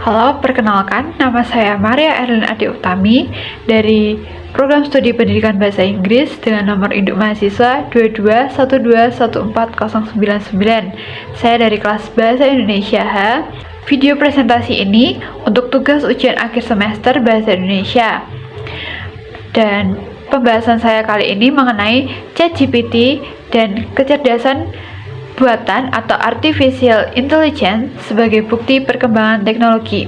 Halo, perkenalkan, nama saya Maria Erlin Adi Utami dari Program Studi Pendidikan Bahasa Inggris dengan nomor induk mahasiswa 221214099. Saya dari kelas Bahasa Indonesia H. Video presentasi ini untuk tugas ujian akhir semester Bahasa Indonesia. Dan pembahasan saya kali ini mengenai ChatGPT dan kecerdasan buatan atau artificial intelligence sebagai bukti perkembangan teknologi.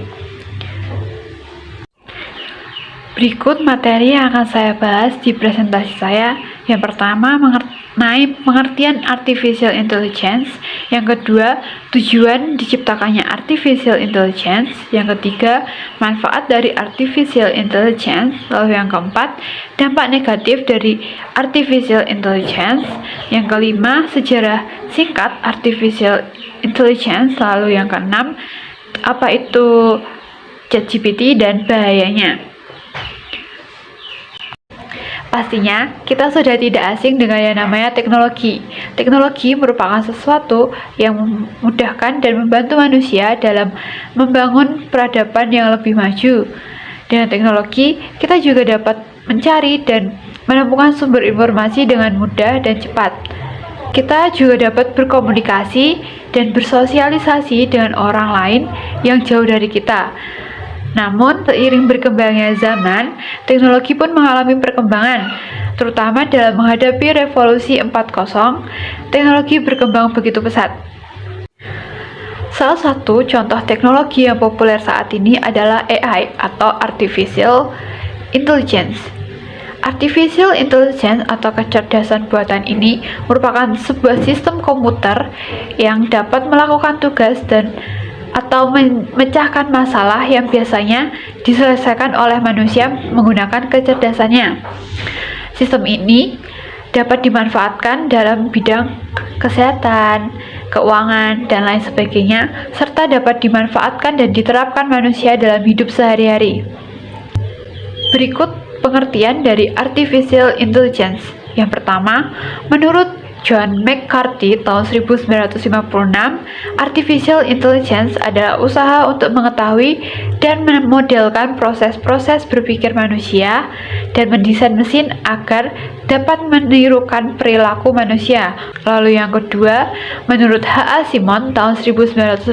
Berikut materi yang akan saya bahas di presentasi saya. Yang pertama, mengenai pengertian artificial intelligence. Yang kedua, tujuan diciptakannya artificial intelligence. Yang ketiga, manfaat dari artificial intelligence. Lalu yang keempat, dampak negatif dari artificial intelligence. Yang kelima, sejarah singkat artificial intelligence. Lalu yang keenam, apa itu ChatGPT dan bahayanya. Pastinya, kita sudah tidak asing dengan yang namanya teknologi. Teknologi merupakan sesuatu yang memudahkan dan membantu manusia dalam membangun peradaban yang lebih maju. Dengan teknologi, kita juga dapat mencari dan menemukan sumber informasi dengan mudah dan cepat. Kita juga dapat berkomunikasi dan bersosialisasi dengan orang lain yang jauh dari kita. Namun, seiring berkembangnya zaman, teknologi pun mengalami perkembangan, terutama dalam menghadapi revolusi 4.0, teknologi berkembang begitu pesat. Salah satu contoh teknologi yang populer saat ini adalah AI atau Artificial Intelligence. Artificial Intelligence atau kecerdasan buatan ini merupakan sebuah sistem komputer yang dapat melakukan tugas atau memecahkan masalah yang biasanya diselesaikan oleh manusia menggunakan kecerdasannya. Sistem ini dapat dimanfaatkan dalam bidang kesehatan, keuangan, dan lain sebagainya, serta dapat dimanfaatkan dan diterapkan manusia dalam hidup sehari-hari. Berikut pengertian dari Artificial Intelligence. Yang pertama, menurut John McCarthy tahun 1956, Artificial Intelligence adalah usaha untuk mengetahui dan memodelkan proses-proses berpikir manusia dan mendesain mesin agar dapat menirukan perilaku manusia. Lalu yang kedua, menurut H.A. Simon tahun 1987,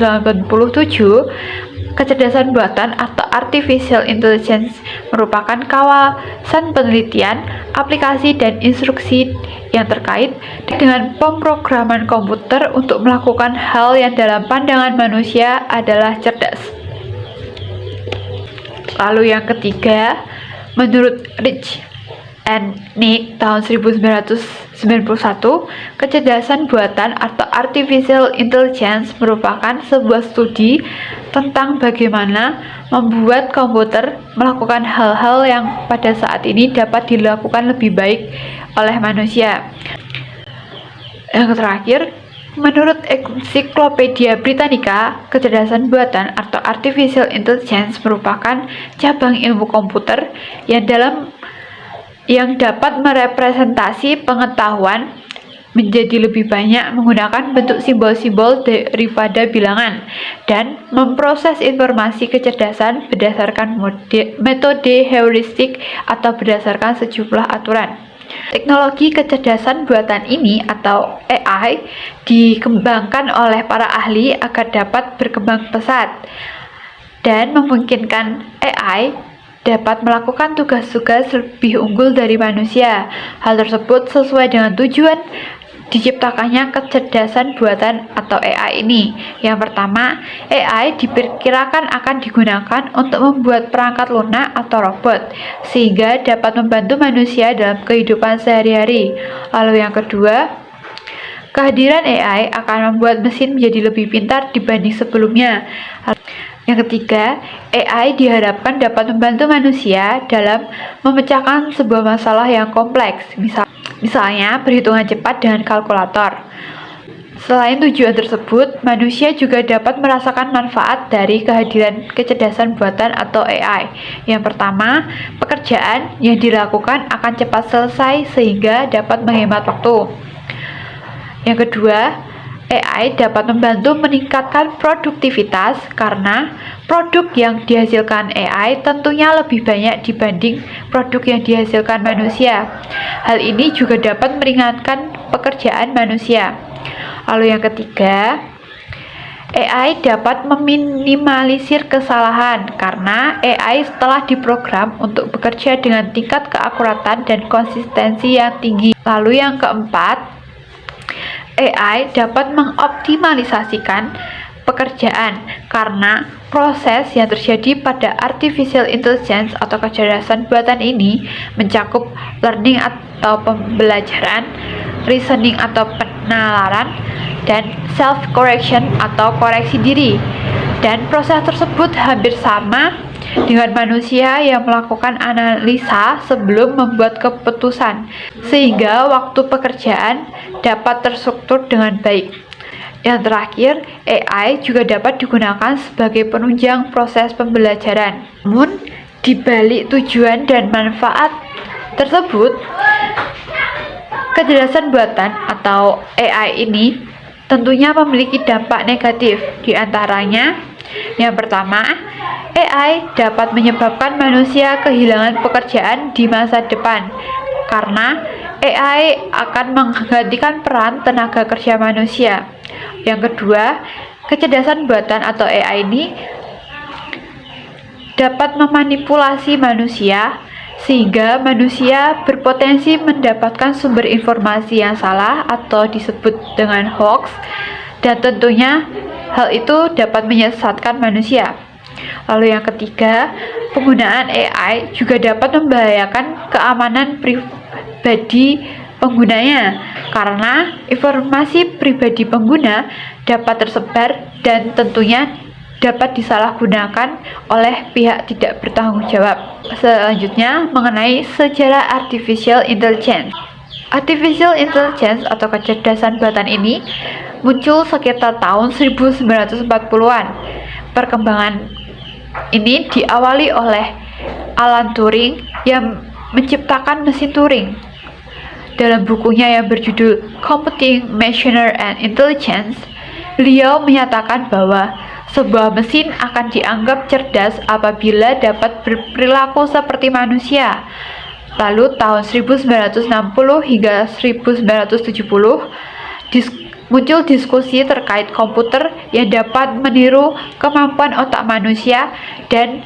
kecerdasan buatan atau artificial intelligence merupakan kawasan penelitian, aplikasi, dan instruksi yang terkait dengan pemrograman komputer untuk melakukan hal yang dalam pandangan manusia adalah cerdas. Lalu yang ketiga, menurut Rich and Nick tahun 1991, kecerdasan buatan atau artificial intelligence merupakan sebuah studi tentang bagaimana membuat komputer melakukan hal-hal yang pada saat ini dapat dilakukan lebih baik oleh manusia. Yang terakhir, menurut Ensiklopedia Britannica, kecerdasan buatan atau artificial intelligence merupakan cabang ilmu komputer yang dapat merepresentasi pengetahuan menjadi lebih banyak menggunakan bentuk simbol-simbol daripada bilangan dan memproses informasi kecerdasan berdasarkan metode heuristik atau berdasarkan sejumlah aturan. Teknologi kecerdasan buatan ini atau AI dikembangkan oleh para ahli agar dapat berkembang pesat dan memungkinkan AI dapat melakukan tugas-tugas lebih unggul dari manusia. Hal tersebut sesuai dengan tujuan diciptakannya kecerdasan buatan atau AI ini. Yang pertama, AI diperkirakan akan digunakan untuk membuat perangkat lunak atau robot, sehingga dapat membantu manusia dalam kehidupan sehari-hari. Lalu yang kedua, kehadiran AI akan membuat mesin menjadi lebih pintar dibanding sebelumnya. Yang ketiga, AI diharapkan dapat membantu manusia dalam memecahkan sebuah masalah yang kompleks, misalnya perhitungan cepat dengan kalkulator. Selain tujuan tersebut, manusia juga dapat merasakan manfaat dari kehadiran kecerdasan buatan atau AI. Yang pertama, pekerjaan yang dilakukan akan cepat selesai sehingga dapat menghemat waktu. Yang kedua, AI dapat membantu meningkatkan produktivitas karena produk yang dihasilkan AI tentunya lebih banyak dibanding produk yang dihasilkan manusia. Hal ini juga dapat meringankan pekerjaan manusia. Lalu yang ketiga, AI dapat meminimalisir kesalahan karena AI telah diprogram untuk bekerja dengan tingkat keakuratan dan konsistensi yang tinggi. Lalu yang keempat, AI dapat mengoptimalisasikan pekerjaan karena proses yang terjadi pada artificial intelligence atau kecerdasan buatan ini mencakup learning atau pembelajaran, reasoning atau penalaran, dan self-correction atau koreksi diri. Dan proses tersebut hampir sama dengan manusia yang melakukan analisa sebelum membuat keputusan, sehingga waktu pekerjaan dapat terstruktur dengan baik. Yang terakhir, AI juga dapat digunakan sebagai penunjang proses pembelajaran. Namun, di balik tujuan dan manfaat tersebut, kecerdasan buatan atau AI ini tentunya memiliki dampak negatif. Di antaranya, yang pertama, AI dapat menyebabkan manusia kehilangan pekerjaan di masa depan karena AI akan menggantikan peran tenaga kerja manusia. Yang kedua, kecerdasan buatan atau AI ini dapat memanipulasi manusia sehingga manusia berpotensi mendapatkan sumber informasi yang salah atau disebut dengan hoax, dan tentunya hal itu dapat menyesatkan manusia. Lalu yang ketiga, penggunaan AI juga dapat membahayakan keamanan pribadi penggunanya karena informasi pribadi pengguna dapat tersebar dan tentunya dapat disalahgunakan oleh pihak tidak bertanggung jawab. Selanjutnya, mengenai sejarah artificial intelligence. Artificial intelligence atau kecerdasan buatan ini muncul sekitar tahun 1940-an. Perkembangan ini diawali oleh Alan Turing yang menciptakan mesin Turing. Dalam bukunya yang berjudul Computing, Machine and Intelligence, beliau menyatakan bahwa sebuah mesin akan dianggap cerdas apabila dapat berperilaku seperti manusia. Lalu tahun 1960 hingga 1970 muncul diskusi terkait komputer yang dapat meniru kemampuan otak manusia dan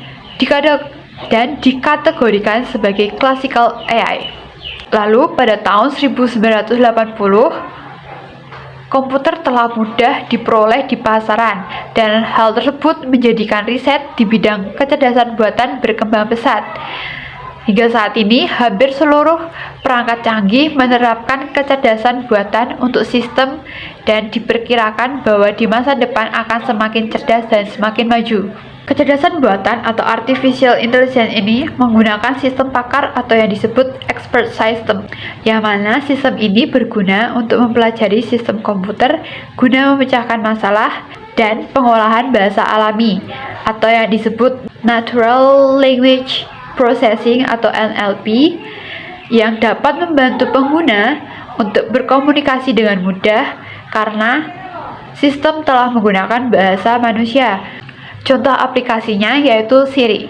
dikategorikan sebagai classical AI. Lalu pada tahun 1980, komputer telah mudah diperoleh di pasaran, dan hal tersebut menjadikan riset di bidang kecerdasan buatan berkembang pesat. Hingga saat ini, hampir seluruh perangkat canggih menerapkan kecerdasan buatan untuk sistem dan diperkirakan bahwa di masa depan akan semakin cerdas dan semakin maju. Kecerdasan buatan atau artificial intelligence ini menggunakan sistem pakar atau yang disebut expert system, yang mana sistem ini berguna untuk mempelajari sistem komputer guna memecahkan masalah dan pengolahan bahasa alami atau yang disebut natural language processing atau NLP, yang dapat membantu pengguna untuk berkomunikasi dengan mudah karena sistem telah menggunakan bahasa manusia. Contoh aplikasinya yaitu Siri.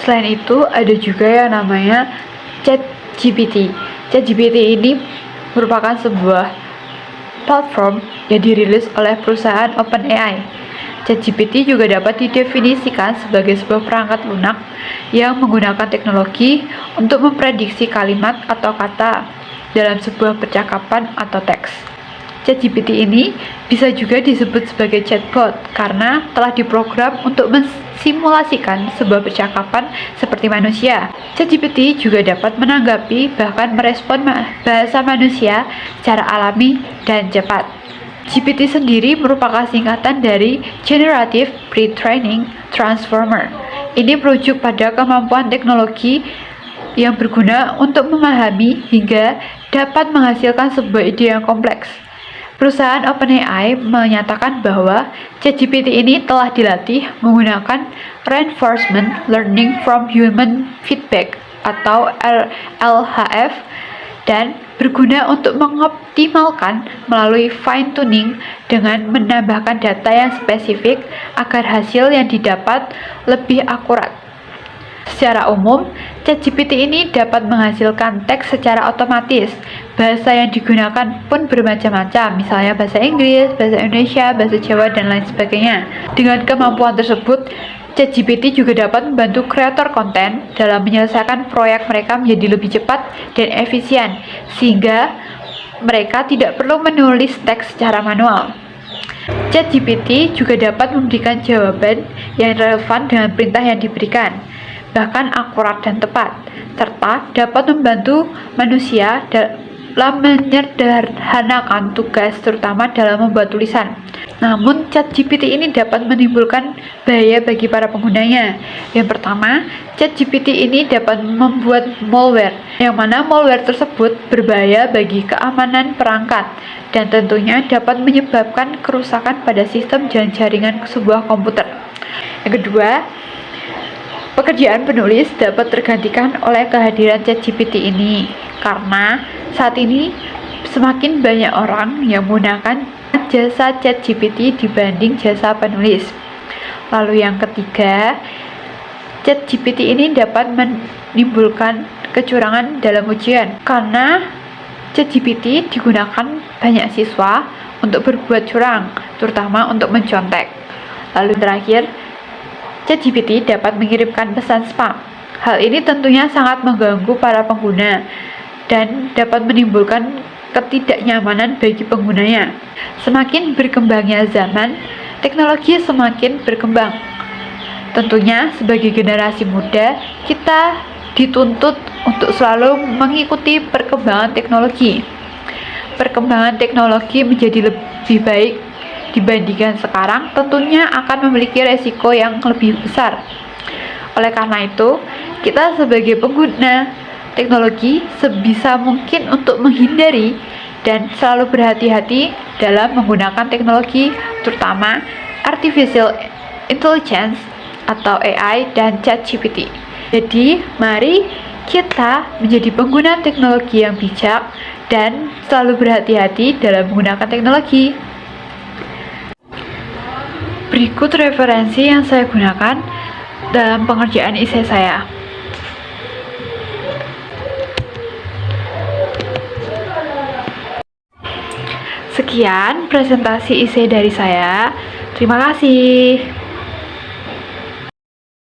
Selain itu, ada juga yang namanya ChatGPT. ChatGPT ini merupakan sebuah platform yang dirilis oleh perusahaan OpenAI. ChatGPT juga dapat didefinisikan sebagai sebuah perangkat lunak yang menggunakan teknologi untuk memprediksi kalimat atau kata dalam sebuah percakapan atau teks. ChatGPT ini bisa juga disebut sebagai chatbot karena telah diprogram untuk mensimulasikan sebuah percakapan seperti manusia. ChatGPT juga dapat menanggapi bahkan merespon bahasa manusia secara alami dan cepat. GPT sendiri merupakan singkatan dari Generative Pre-training Transformer. Ini merujuk pada kemampuan teknologi yang berguna untuk memahami hingga dapat menghasilkan sebuah ide yang kompleks. Perusahaan OpenAI menyatakan bahwa ChatGPT ini telah dilatih menggunakan Reinforcement Learning from Human Feedback atau RLHF dan berguna untuk mengoptimalkan melalui fine tuning dengan menambahkan data yang spesifik agar hasil yang didapat lebih akurat. Secara umum, ChatGPT ini dapat menghasilkan teks secara otomatis. Bahasa yang digunakan pun bermacam-macam, misalnya bahasa Inggris, bahasa Indonesia, bahasa Jawa, dan lain sebagainya. Dengan kemampuan tersebut, ChatGPT juga dapat membantu kreator konten dalam menyelesaikan proyek mereka menjadi lebih cepat dan efisien, sehingga mereka tidak perlu menulis teks secara manual. ChatGPT juga dapat memberikan jawaban yang relevan dengan perintah yang diberikan, bahkan akurat dan tepat, serta dapat membantu manusia dalam menyederhanakan tugas, terutama dalam membuat tulisan. Namun, ChatGPT ini dapat menimbulkan bahaya bagi para penggunanya. Yang pertama, ChatGPT ini dapat membuat malware, yang mana malware tersebut berbahaya bagi keamanan perangkat dan tentunya dapat menyebabkan kerusakan pada sistem dan jaringan sebuah komputer. Yang kedua, pekerjaan penulis dapat tergantikan oleh kehadiran ChatGPT ini, karena saat ini semakin banyak orang yang menggunakan jasa ChatGPT dibanding jasa penulis. Lalu yang ketiga, ChatGPT ini dapat menimbulkan kecurangan dalam ujian, karena ChatGPT digunakan banyak siswa untuk berbuat curang, terutama untuk mencontek. Lalu terakhir, ChatGPT dapat mengirimkan pesan spam. Hal ini tentunya sangat mengganggu para pengguna dan dapat menimbulkan ketidaknyamanan bagi penggunanya. Semakin berkembangnya zaman, teknologi semakin berkembang. Tentunya sebagai generasi muda, kita dituntut untuk selalu mengikuti perkembangan teknologi. Perkembangan teknologi menjadi lebih baik dibandingkan sekarang, tentunya akan memiliki resiko yang lebih besar. Oleh karena itu, kita sebagai pengguna teknologi sebisa mungkin untuk menghindari dan selalu berhati-hati dalam menggunakan teknologi, terutama artificial intelligence atau AI dan ChatGPT. Jadi, mari kita menjadi pengguna teknologi yang bijak dan selalu berhati-hati dalam menggunakan teknologi. Berikut referensi yang saya gunakan dalam pengerjaan esai saya. Sekian presentasi esai dari saya. Terima kasih.